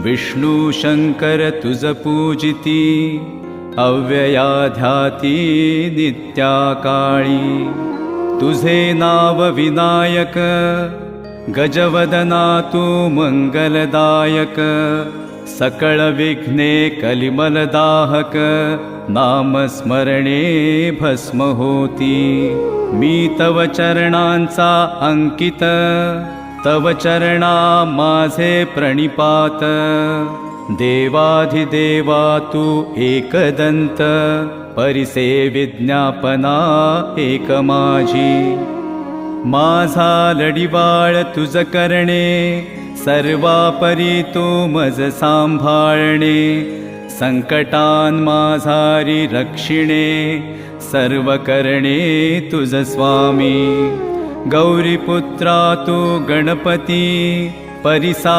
विष्णु शंकर तुझ पूजिती अव्ययाध्याती नित्या काळी। तुझे नाव विनायक गजवदना तू मंगलदायक। सकळ विघ्ने कलिमलदाहक नामस्मरणे भस्म होती। मी तव चरणांचा अंकित तव चरणा माझे प्रणिपात। देवाधिदेवा तू एकदंत परिसे विज्ञापना एक माझी। माझा लढिवाळ तुझ करणे सर्वापरी तू मज सांभाळणे। संकटान माझारी रक्षिणे सर्व करणे तुझ स्वामी। गौरीपुत्रा तू गणपती परिसा